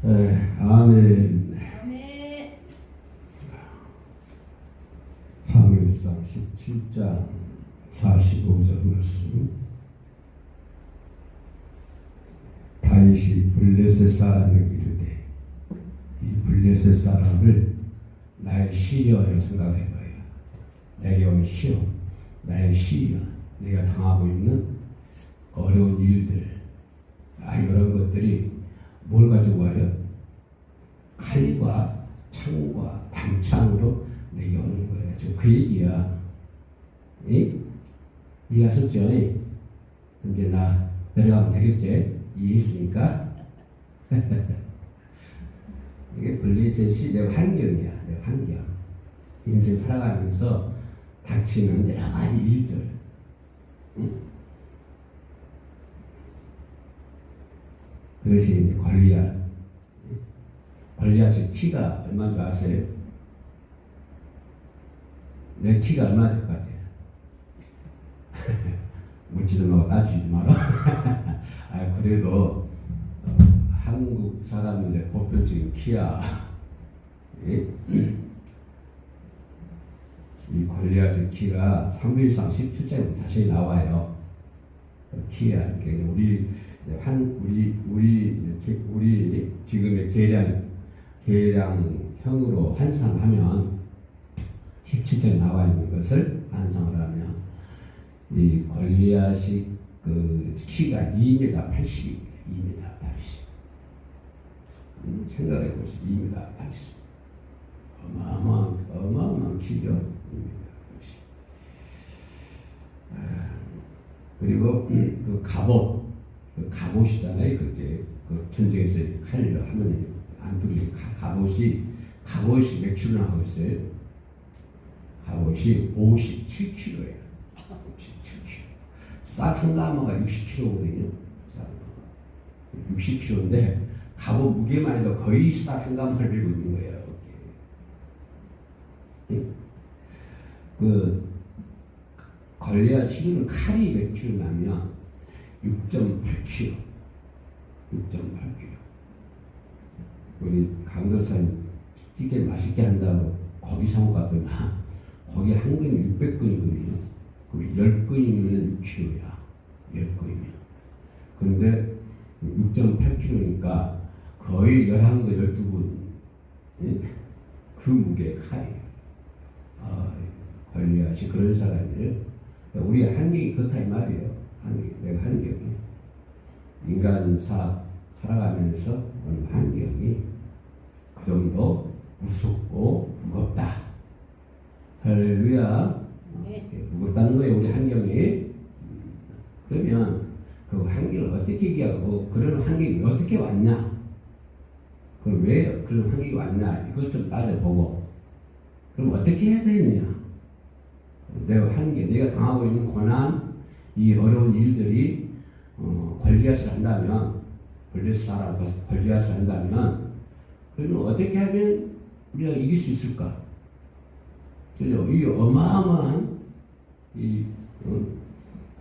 아멘. 사무엘상 17장 45절 말씀. 다윗이 블레셋 사람에게 이르되, 이 블레셋 사람을 나의 시련으로 생각을 해봐요. 내게 오는 시험, 나의 시련, 내가 당하고 있는 어려운 일들, 이런 것들이 뭘 가지고 와요? 칼과 창과 단창으로 내게 오는 거예요. 지금 그 얘기야. 이해하셨죠? 이제 나 내려가면 되겠지? 이해했으니까? 이게 블레셋이 내 환경이야. 내 환경. 인생 살아가면서 닥치는 여러 가지 일들. 그것이 이제 골리앗의 키가 얼마인 줄 아세요? 내 키가 얼마 될 것 같아요? 묻지도 말고 따지지도 마라. 그래도 한국 사람들의 보편적인 키야. 이 골리앗의 키가 사무엘상 17장에 자세히 나와요. 키야. 우리 지금의 계량형으로 환산하면 17장에 나와 있는 것을 환상을 하면 이 골리앗이 그 키가 2m 80입니다. 2m 80. 생각해 보세요. 2m 80. 어마어마한 키죠. 2m 80. 그리고 그 갑옷이잖아요. 그때 그 전쟁에서 칼을 하면 안 두르게 갑옷이 몇 킬로나 하고 있어요? 갑옷이 57kg예요. 57kg. 쌀 한 가마가 60kg거든요. 60kg인데 갑옷 무게만 해도 거의 쌀 한 가마를 들고 있는 거예요. 그 골리앗 실은 칼이 몇 킬로 나면 6.8kg. 6.8kg. 우리 강도산 찌개 맛있게 한다고 거기 상호 갔더니 거기 한 근이 600근이거든요. 그럼 10근이면 6kg야. 10근이면. 근데 6.8kg니까 거의 11근, 12근. 그 무게 칼이에요. 골리앗이 그런 사람이에요. 우리 한경이 그렇다 이 말이에요. 내가 한경이. 인간 살아가면서 오늘 한경이 그 정도 무섭고 무겁다. 할렐루야. 무겁다는 거예요, 우리 환경이. 그러면 그 환경을 어떻게 이해하고, 그런 환경이 어떻게 왔냐? 그럼 왜 그런 환경이 왔냐? 이것 좀 따져보고, 그럼 어떻게 해야 되느냐? 내가 환경, 내가 당하고 있는 고난, 이 어려운 일들이, 골리앗을 한다면, 블레셋 사람 골리앗을 한다면, 그러면 어떻게 하면 우리가 이길 수 있을까? 그죠? 이 어마어마한 이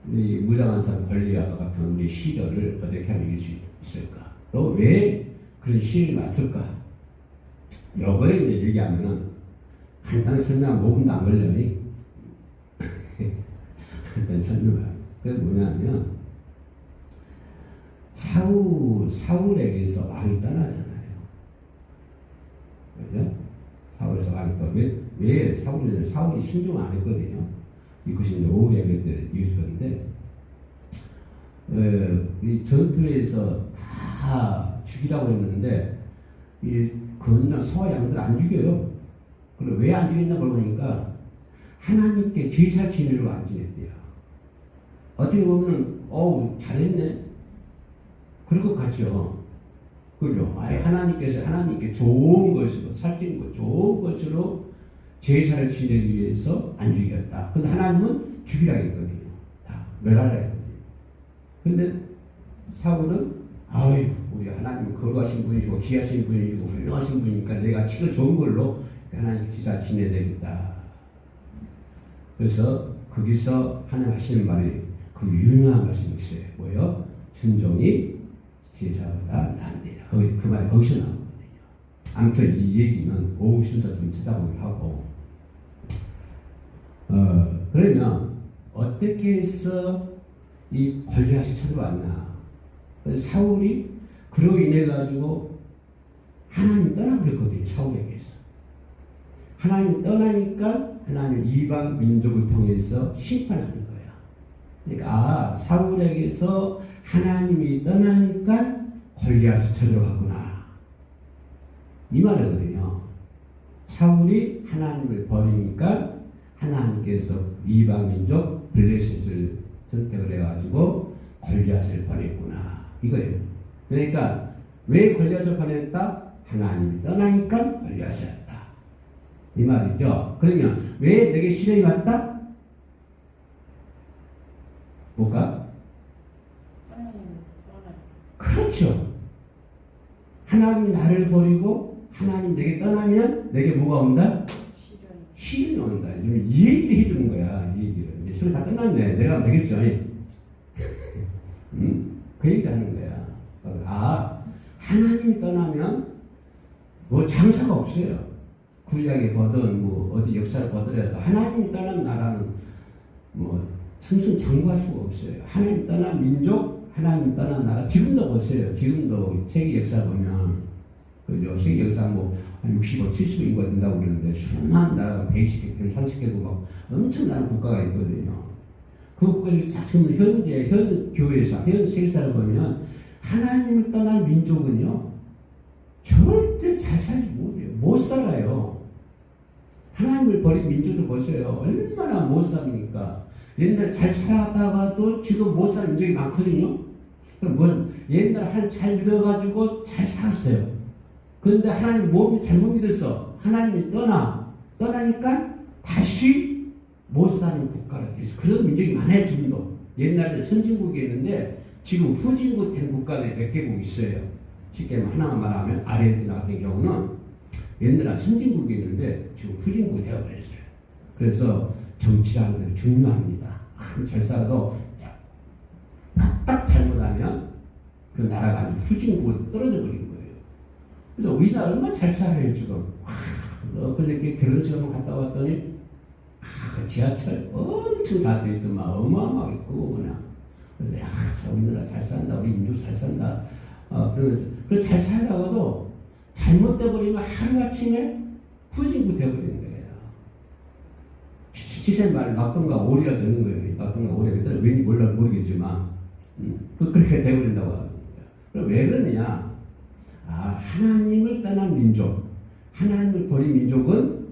무장한 사람 골리앗과 같은 우리 시련을 어떻게 하면 이길 수 있을까? 또 왜 그런 시련이 왔을까? 요거에 이제 얘기하면은 간단히 설명하면 5분도 안 걸려요. 간단히 설명해요. 그게 뭐냐면 사울에게서 왕이 떠나잖아요. 그죠? 사울에서 왕이 떠나면 왜 사울이 순종 안 했거든요. 이것이 이제 오후에 때 이길 건데, 이 전투에서 다 죽이라고 했는데, 이 건장 서와 양들 안 죽여요. 그럼 왜 안 죽였나 보니까, 하나님께 제사 지내려고 안 지냈대요. 어떻게 보면, 잘했네. 그럴 것 같죠. 그죠? 하나님께 좋은 것으로, 살찐 것, 좋은 것으로 제사를 지내기 위해서 안 죽였다. 근데 하나님은 죽이라 했거든요. 다 멸하라 했거든요. 근데 사울은 우리 하나님은 거룩하신 분이시고 귀하신 분이시고 훌륭하신 분이니까 내가 지금 좋은 걸로 하나님 제사 지내야 되겠다. 그래서 거기서 하나님 하시는 말이 그 유명한 말씀이 있어요. 뭐요? 순종이 제사보다 낫네요. 그 말이 거기서 나오거든요. 아무튼 이 얘기는 오후 순서 좀 찾아보기로 하고, 그러면 어떻게 해서 이 골리앗이 쳐들어왔나? 사울이 그로 인해 가지고 하나님 떠나버렸거든요. 사울에게서. 하나님 떠나니까 하나님 이방 민족을 통해서 심판하는 거야. 그러니까 사울에게서 하나님이 떠나니까 골리앗이 쳐들어왔구나. 이 말이거든요. 사울이 하나님을 버리니까 하나님께서 이방 민족 블레셋을 선택을 해가지고 골리앗을 보냈구나. 이거예요. 그러니까 왜 골리앗을 보냈다? 하나님이 떠나니까 골리앗이 왔다. 이 말이죠. 그러면 왜 내게 시련이 왔다? 뭐가? 그렇죠. 하나님이 나를 버리고 하나님 내게 떠나면 내게 뭐가 온다? 시련이 온다. 이 얘기를 해주는 거야. 이 얘기를. 이제 시련 다 끝났네. 내가 하면 되겠죠. 그 얘기를 하는 거야. 하나님이 떠나면 뭐 장사가 없어요. 군량에 보든 뭐 어디 역사를 보더라도 하나님이 떠난 나라는 뭐 승승장구할 수가 없어요. 하나님 떠난 민족, 하나님 떠난 나라. 지금도 보세요. 지금도 세계 역사 보면 그죠? 세계 역사 뭐 한 65, 70인가 된다고 그러는데 수많은 나라가 120개, 30개국 막 엄청난 국가가 있거든요. 그 국가를 지금 현재 현 교회사, 현 세계사를 보면 하나님을 떠난 민족은요 절대 잘 살지 못해요. 못 살아요. 하나님을 버린 민족도 보세요. 얼마나 못 삽니까? 옛날 잘 살았다가도 지금 못 사는 민족이 많거든요. 뭐 옛날 잘 믿어가지고 잘 살았어요. 그런데 하나님 몸이 잘못 믿었어. 하나님이 떠나니까 다시 못 사는 국가가 돼서 그런 민족이 많아요. 지금도. 옛날에 선진국이었는데 지금 후진국 된 국가가 몇 개국 있어요. 쉽게 하나만 말하면 아르헨티나 같은 경우는 옛날에 선진국이었는데 지금 후진국이 되어버렸어요. 그래서 정치라는 게 중요합니다. 잘 살아도 딱 잘못하면 그 나라가 아주 후진국으로 떨어져 버리는 거예요. 그래서 우리나라 얼마나 잘 살아요 지금. 그저께 결혼식 한번 갔다 왔더니 지하철 엄청 잘 돼 있더만 어마어마하게 크고 그냥. 그래서 우리나라 잘 산다, 우리 민족 잘 산다. 그러면서 그래서 잘 살다가도 잘못돼 버리면 하루아침에 후진국 되어버리는 거예요. 시세말 낙동과 오리가 되는 거예요. 낙동과 오리가 왠지 모르겠지만 그렇게 되어버린다고 하는 거예요. 그럼 왜 그러느냐? 하나님을 떠난 민족, 하나님을 버린 민족은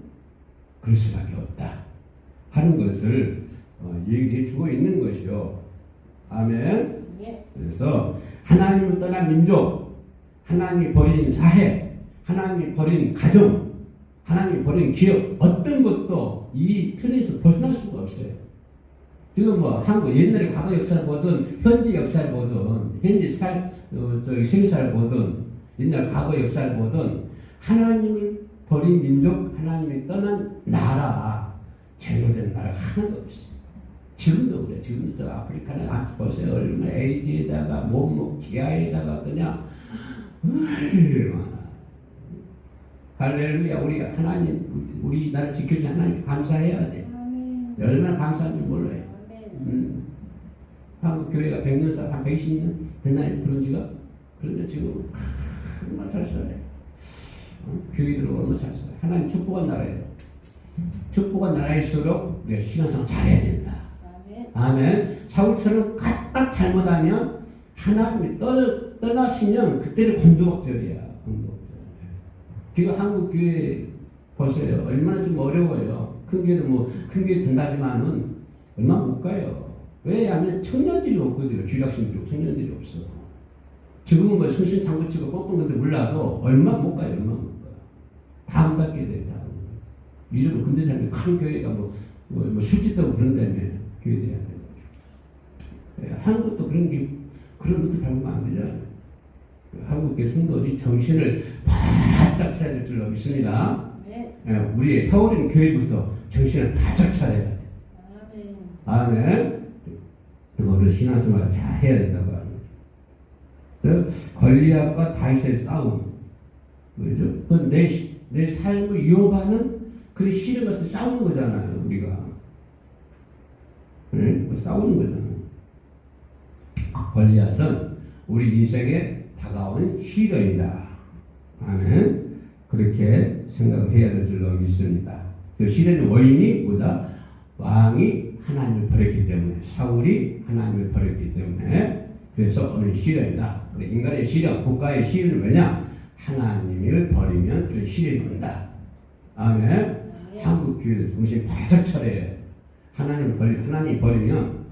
그럴 수밖에 없다 하는 것을 얘기해 주고 있는 것이요. 아멘. 그래서 하나님을 떠난 민족, 하나님이 버린 사회, 하나님이 버린 가정, 하나님이 버린 기업, 어떤 것도 이 틀에서 벗어날 수가 없어요. 지금 뭐 한국 옛날에 과거 역사를 보든 현재 역사를 보든 현재 생사를 보든 옛날 과거 역사를 보든 하나님을 버린 민족, 하나님이 떠난 나라, 제대로된 나라 하나도 없어요. 지금도 그래. 지금도 저 아프리카는 보세요. 얼마나 에이즈에다가 몸 기아에다가 그냥 얼마나 할렐루야. 우리 하나님, 우리 나를 지켜주신 하나님 감사해야 돼. 얼마나 감사한지 몰라요. 한국 교회가 100년 한 120년 됐나요? 그런 지가? 그런데 지금 얼마나 잘 살아요. 교회들 얼마나 잘 살아요. 하나님 축복한 나라예요. 축복한 나라일수록 우리가 신앙생활 잘해야 된다. 아멘. 사울처럼 딱 잘못하면 하나님이 떠나시면 그때는 곤두박절이야. 지금 한국 교회 보세요. 얼마나 좀 어려워요. 큰 교회도 큰 교회 된다지만은 얼마 못 가요. 왜냐하면 청년들이 없거든요. 주작신족 청년들이 없어. 지금은 뭐 승신창고치고 뻥뻥 건데 몰라도 얼마 못 가요. 얼마 못 가요. 다 못 갖게 돼요. 다. 이름은 근대 사람이 큰 교회가 뭐 술집도 그런 다음에 교회 돼야 돼요. 한국도 그런 것도 밟으면 안 되잖아요. 한국의 성도들이 정신을 바짝 차려야 될 줄로 믿습니다. 네. 우리의 혀어린 교회부터 정신을 바짝 차려야 돼. 아멘. 그리고 우리 신앙생활 잘 해야 된다고 하는 거죠. 골리앗과 다윗의 싸움, 그죠? 내 삶을 위협하는 그 싫은 것을 싸우는 거잖아요, 우리가. 네? 싸우는 거잖아요. 골리앗은 우리 인생에 다가오는 시련이다. 아멘. 그렇게 생각을 해야 될 줄로 믿습니다. 그 시련의 원인이 뭐다? 왕이 하나님을 버렸기 때문에, 사울이 하나님을 버렸기 때문에, 그래서 오는 시련이다. 인간의 시련, 국가의 시련은 뭐냐? 하나님을 버리면 그런 시련이 온다. 아멘. 한국 교회도 정신 바짝 차려야 하나님이 버리면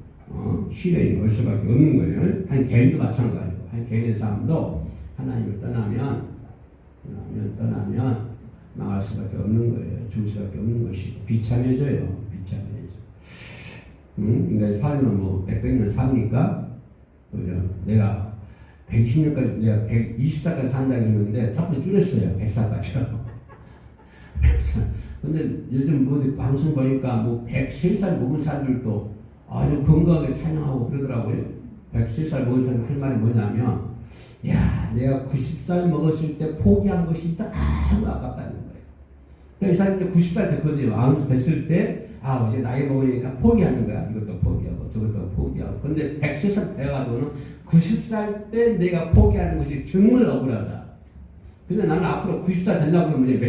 시련이 올 수밖에 없는 거예요. 한 개인도 마찬가지고, 한 개인의 삶도 하나님을 떠나면 망할 수밖에 없는 거예요. 죽을 수밖에 없는 것이고, 비참해져요. 인간의 삶은 뭐 100년 삽니까? 그죠? 내가 120년까지, 내가 120살까지 산다고 했는데 자꾸 줄였어요. 100살까지요. 근데 요즘 뭐 방송 보니까 뭐 103살 먹은 사람들도 아주 건강하게 찬양하고 그러더라고요. 103살 먹은 사람 할 말이 뭐냐면, 야, 내가 90살 먹었을 때 포기한 것이 너무 아깝다는 거예요. 그러니까 이 사람들 90살 됐거든요. 90살 됐을 때, 이제 나이 먹으니까 포기하는 거야. 이것도 포기하고 저것도 포기하고. 근데 103살 돼가지고는 90살 때 내가 포기하는 것이 정말 억울하다. 근데 나는 앞으로 90살 되려고 그러면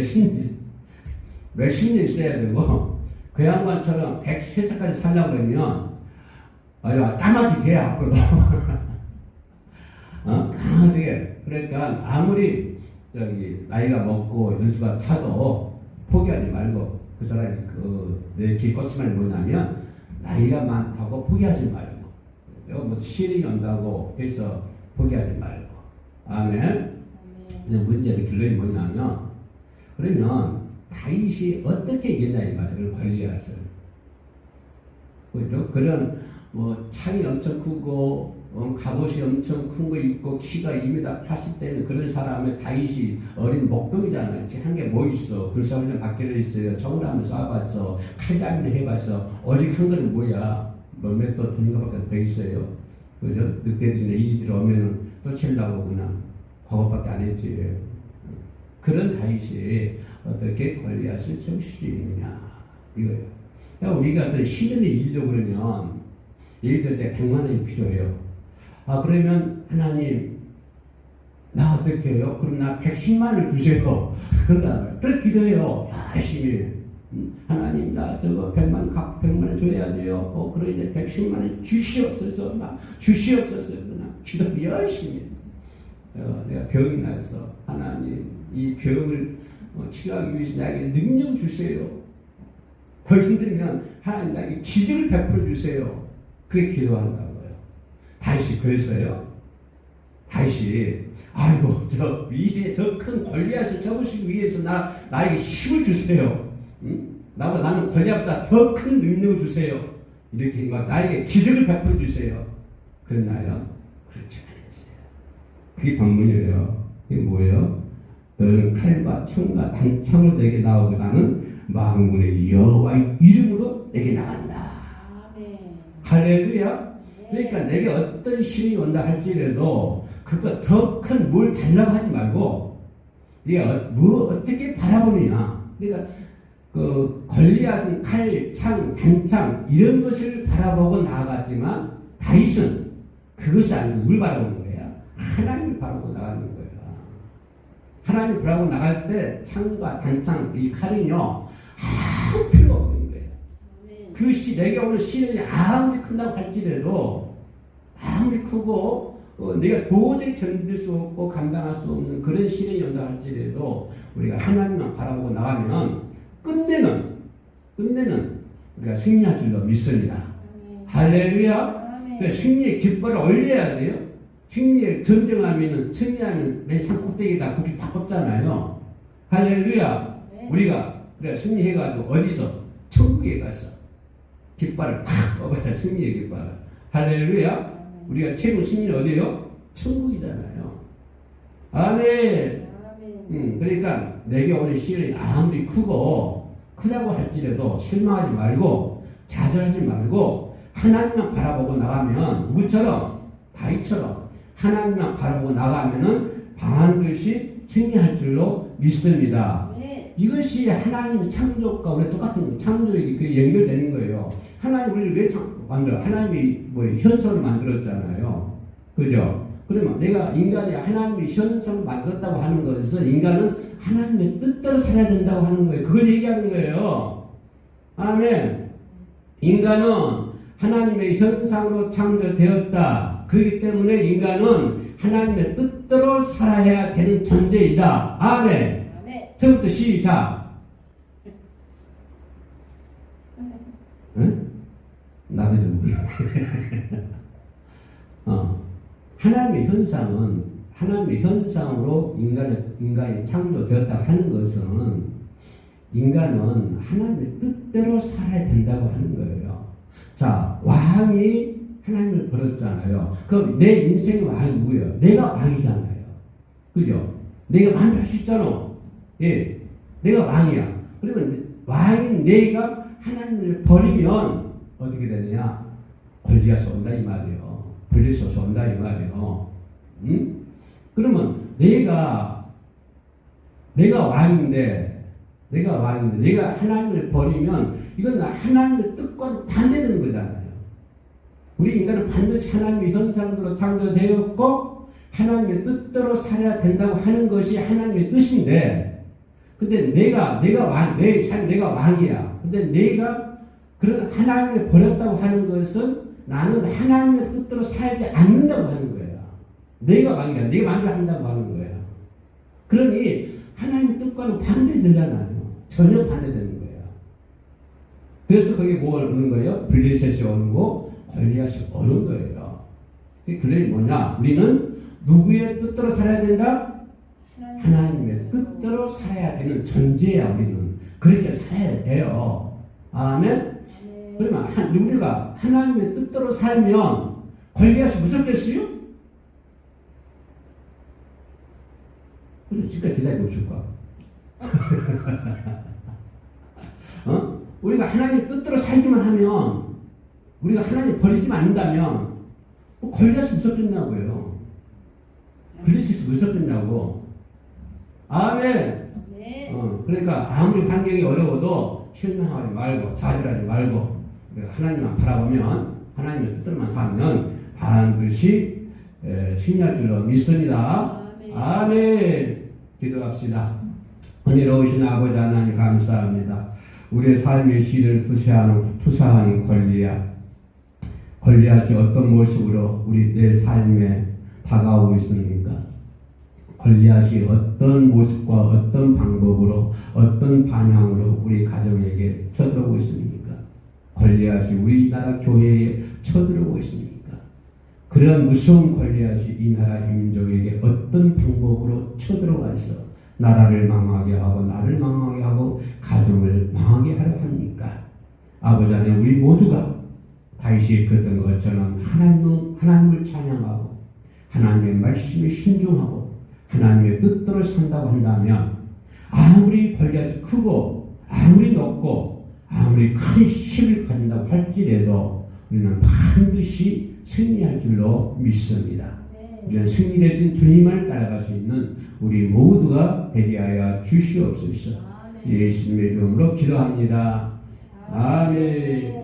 몇십 년 있어야 되고, 그 양반처럼 103살까지 살려고 그러면 아주 까맣게 돼, 앞으로. 까맣게. 그러니까 아무리 나이가 먹고 연수가 차도 포기하지 말고, 그 사람이 내 길 꽂히면 뭐냐면, 나이가 많다고 포기하지 말고, 뭐 시련이 온다고 해서 포기하지 말고. 아멘. 문제는 결론이 뭐냐면, 그러면 다윗이 어떻게 이겼냐 이 말이에요. 골리앗을. 그죠? 그런 뭐 창이 엄청 크고 갑옷이 엄청 큰 거 입고 키가 2m 80대는 그런 사람의 다윗이 어린 목동이잖아요. 한 게 뭐 있어? 불사훈련 밖에 있어요. 총을 한번 쏴봤어. 칼잡이를 해봤어. 오직 한 거는 뭐야? 몇몇 되는 것밖에 더 있어요. 그죠? 늑대들이나 이집들이 오면은 또 치려고 그냥 그것밖에 안 했지. 그런 다윗이 어떻게 골리앗을 쳐칠 수 있느냐 이거예요. 그러니까 우리가 어떤 시련을 이기려고 그러면 예를 들 때 100만 원이 필요해요. 그러면 하나님 나 어떻게 해요? 그럼 나 110만을 주세요. 그래 기도해요. 열심히. 하나님 나 저거 100만 원 줘야 돼요. 그러니 110만 원 주시옵소서. 그러나 기도 열심히. 내가 병이 나서 하나님 이 병을 치료하기 위해서 나에게 능력 주세요. 더 힘들면 하나님 나에게 기적을 베풀어 주세요. 그렇게 기도한다고요. 다윗이 그랬어요. 다윗이 아이고 저 위에 저 큰 골리앗을 접으시기 위해서 나에게 힘을 주세요. 나는 골리앗보다 더 큰 능력을 주세요. 이렇게 나에게 기적을 베풀어 주세요. 그랬나요? 그렇지 않았어요. 그게 방문이에요. 그게 뭐예요? 너는 칼과 창과 단창을 내게 나오고 나는 만군의 여호와의 이름으로 내게 나간다. 아멘. 할렐루야. 그러니까 내게 어떤 시련이 온다 할지라도 그거 더 큰 뭘 달라고 하지 말고 네가 뭐 어떻게 바라보느냐. 그러니까 그 골리앗은 칼, 창, 단창 이런 것을 바라보고 나아갔지만 다윗은 그것이 아니고 뭘 바라보는 거야? 하나님을 바라보고 나가는 거야. 하나님 보라고 나갈 때 창과 단창 이 칼은요 아무 필요 없는 거예요. 그것이 내게 오는 시련이 아무리 큰다고 할지라도 아무리 크고 내가 도저히 견딜 수 없고 감당할 수 없는 그런 시련이 온다 할지라도 우리가 하나님만 바라보고 나가면 끝내는 우리가 승리할 줄로 믿습니다. 할렐루야. 승리의 깃발을 올려야 돼요. 승리에 전쟁하면은 승리하면 맨 산 꼭대기에다 굳이 다 꼽잖아요. 할렐루야. 네. 우리가 그래 승리해가지고 어디서 천국에 가서 깃발을 팍 꼽아야 승리의 깃발을. 할렐루야. 우리가 최고 승리는 어디예요? 천국이잖아요. 아멘. 그러니까 내게 오는 시련이 아무리 크다고 할지라도 실망하지 말고 좌절하지 말고 하나님만 바라보고 나가면 누구처럼 다윗처럼 하나님만 바라보고 나가면은 반드시 승리할 줄로 믿습니다. 네. 이것이 하나님의 창조과 우리 똑같은 거예요. 창조에 그 연결되는 거예요. 하나님 우리를 왜 만들어? 하나님이 뭐 현성을 만들었잖아요. 그죠? 그러면 내가 인간이 하나님의 현성을 만들었다고 하는 것에서 인간은 하나님의 뜻대로 살아야 된다고 하는 거예요. 그걸 얘기하는 거예요. 아멘. 인간은 하나님의 현상으로 창조되었다. 그렇기 때문에 인간은 하나님의 뜻대로 살아야 되는 존재이다. 아멘. 처음부터 시작. 응? 나도 좀 하나님의 현상은 하나님의 현상으로 인간이 창조되었다고 하는 것은 인간은 하나님의 뜻대로 살아야 된다고 하는 거예요. 자, 왕이 하나님을 버렸잖아요. 그럼 내 인생의 왕이 누구예요? 내가 왕이잖아요. 그죠? 내가 마음대로 할 수 있잖아. 예, 내가 왕이야. 그러면 왕인 내가 하나님을 버리면 어떻게 되느냐? 권리가 온다 이 말이에요. 권리가 온다 이 말이에요. 응? 그러면 내가 왕인데 내가 하나님을 버리면 이건 하나님의 뜻과 반대되는 거잖아요. 우리 인간은 반드시 하나님의 현상으로 창조되었고 하나님의 뜻대로 살아야 된다고 하는 것이 하나님의 뜻인데, 근데 내가 왕이야. 근데 내가 그런 하나님을 버렸다고 하는 것은 나는 하나님의 뜻대로 살지 않는다고 하는 거예요. 내가 왕이야. 내가 마음대로 한다고 하는 거예요. 그러니 하나님의 뜻과는 반대되잖아요. 전혀 반대되는 거예요. 그래서 거기에 뭐가 오는 거예요? 블레셋이 오는 거, 골리앗이 오는 거예요. 그게 뭐냐? 우리는 누구의 뜻대로 살아야 된다? 하나님의 뜻대로 살아야 되는 존재야. 우리는 그렇게 살아야 돼요. 아멘? 그러면 우리가 하나님의 뜻대로 살면 골리앗이 무섭겠어요? 그래서 지금까지 기다리고 있을까? 우리가 하나님의 뜻대로 살기만 하면, 우리가 하나님 버리지만 않는다면 골리앗이 무섭겠냐고요. 블레셋이 무섭겠냐고. 아멘. 네. 그러니까 아무리 환경이 어려워도 실망하지 말고 좌절하지 말고 하나님만 바라보면, 하나님의 뜻대로만 살면 반드시 승리할 줄로 믿습니다. 아멘. 기도합시다. 은혜로우신 아버지 하나님 감사합니다. 우리의 삶의 시를 투사하는 골리앗이 어떤 모습으로 우리 내 삶에 다가오고 있습니까? 골리앗이 어떤 모습과 어떤 방법으로 어떤 방향으로 우리 가정에게 쳐들어오고 있습니까? 골리앗이 우리나라 교회에 쳐들어오고 있습니까? 그런 무서운 골리앗이 이 나라 민족에게 어떤 방법으로 쳐들어와서 나라를 망하게 하고 나를 망하게 하고 가정을 망하게 하려 합니까? 아버지 하나님, 우리 모두가 다윗이 그랬던 것처럼 하나님을 찬양하고 하나님의 말씀에 순종하고 하나님의 뜻대로 산다고 한다면 아무리 골리앗이 크고 아무리 높고 아무리 큰 힘을 가진다고 할지라도 우리는 반드시 승리할 줄로 믿습니다. 우리는 승리되신 주님을 따라갈 수 있는 우리 모두가 되게 하여 주시옵소서. 예수님의 이름으로 기도합니다. 아멘.